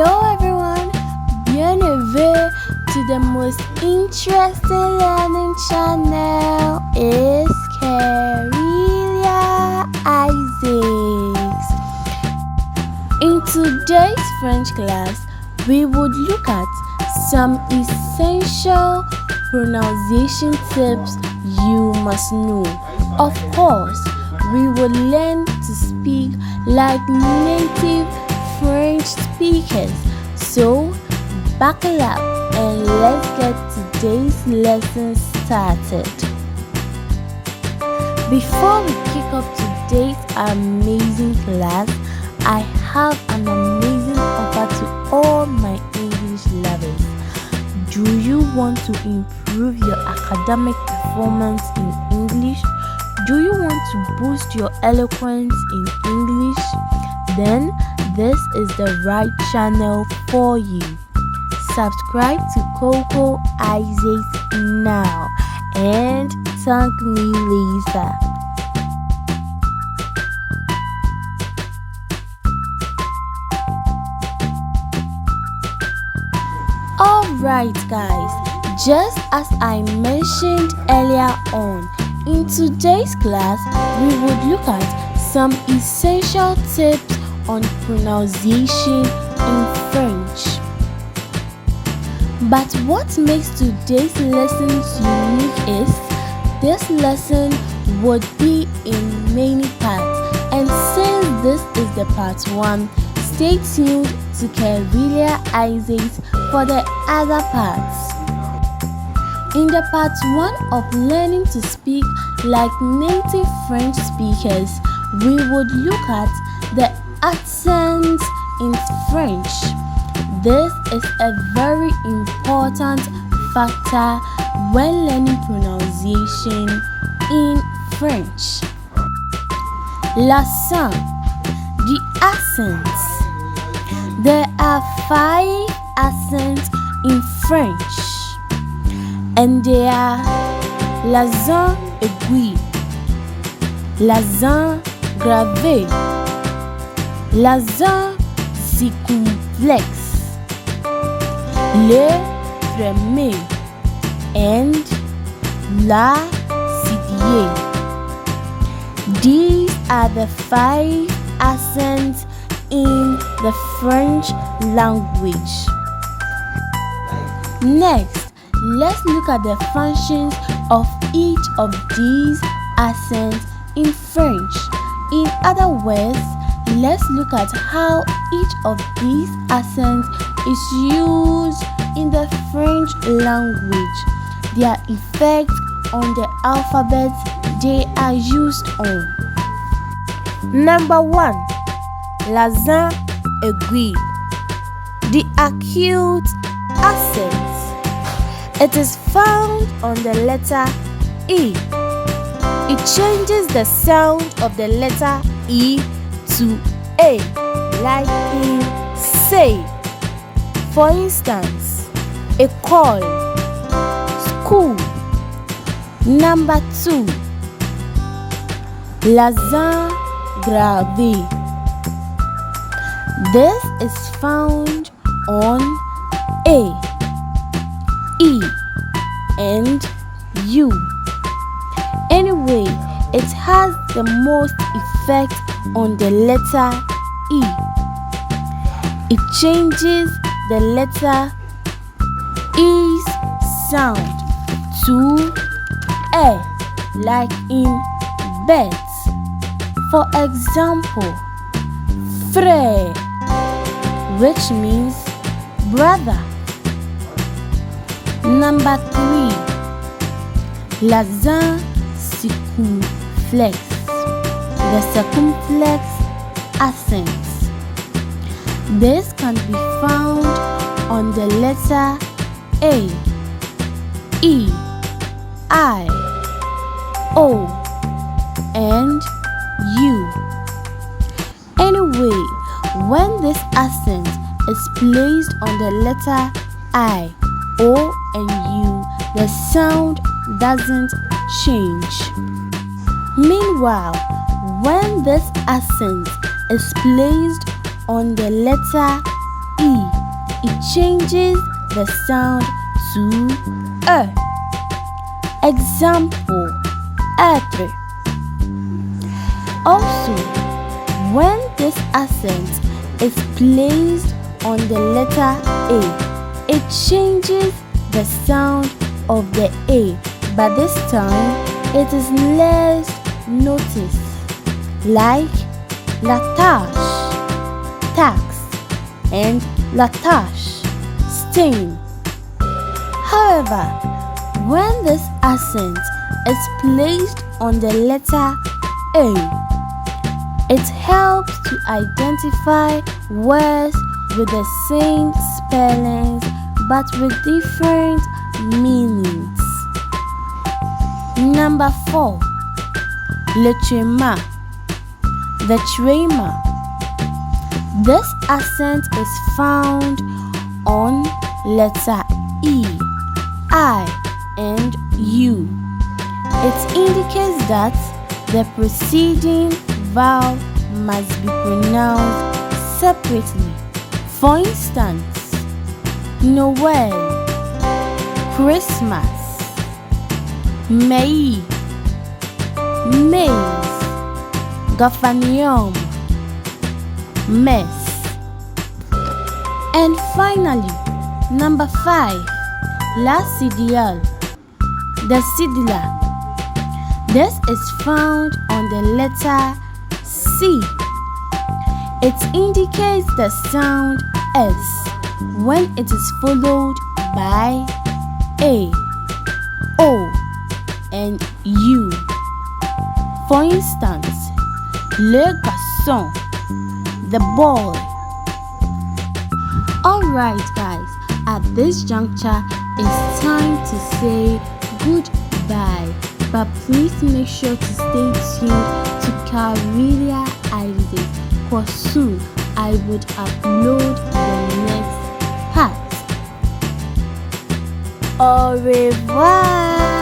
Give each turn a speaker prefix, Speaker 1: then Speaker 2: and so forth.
Speaker 1: Hello everyone, bienvenue to the most interesting learning channel. It's Kerelia Isaacs. In today's French class, we would look at some essential pronunciation tips you must know. Of course, we will learn to speak like native French speakers. So, buckle up and let's get today's lesson started. Before we kick off today's amazing class, I have an amazing offer to all my English lovers. Do you want to improve your academic performance in English? Do you want to boost your eloquence in English? Then this is the right channel for you. Subscribe to Coco Isaacs now and thank me later. Alright guys, just as I mentioned earlier on, in today's class we would look at some essential tips on pronunciation in French. But what makes today's lesson unique is this lesson would be in many parts, and since this is the part 1, stay tuned to Kerelia Isaacs for the other parts. In the part 1 of learning to speak like native French speakers, we would look at the accent in French. This is a very important factor when learning pronunciation in French. L'accent, the accents. There are 5 accents in French, and they are l'accent aigu, l'accent grave, l'accent circonflexe, le premier, and la citié. These are the 5 accents in the French language. Next, let's look at the functions of each of these accents in French. In other words, let's look at how each of these accents is used in the French language, their effect on the alphabet they are used on. Number 1. L'accent aigu, the acute accent. It is found on the letter E. It changes the sound of the letter E to A, like in say. For instance, école, school. Number 2. L'accent grave. This is found on A, E, and U. Anyway, it has the most effect on the letter E. It changes the letter E's sound to A, like in bed. For example, frère, which means brother. Number 3. L'accent circonflexe, the circumflex accent. This can be found on the letter A, E, I, O, and U. Anyway, when this accent is placed on the letter I, O, and U, the sound doesn't change. Meanwhile, when this accent is placed on the letter E, it changes the sound to E. Example, être. Also, when this accent is placed on the letter A, it changes the sound of the A, but this time it is less noticed, like la tâche, tax, and la tâche, stain. However, when this accent is placed on the letter A, it helps to identify words with the same spellings but with different meanings. Number 4. Le tréma, the trema. This accent is found on letter E, I, and U. It indicates that the preceding vowel must be pronounced separately. For instance, Noel, Christmas, May, maize, Gaffanium, mess. And finally, number 5, la cédille, the cedilla. This is found on the letter C. It indicates the sound S when it is followed by A, O, and U. For instance, le garçon, the boy. Alright guys, at this juncture it's time to say goodbye, but please make sure to stay tuned to Carelia Isaac, for soon I would upload the next part. Au revoir.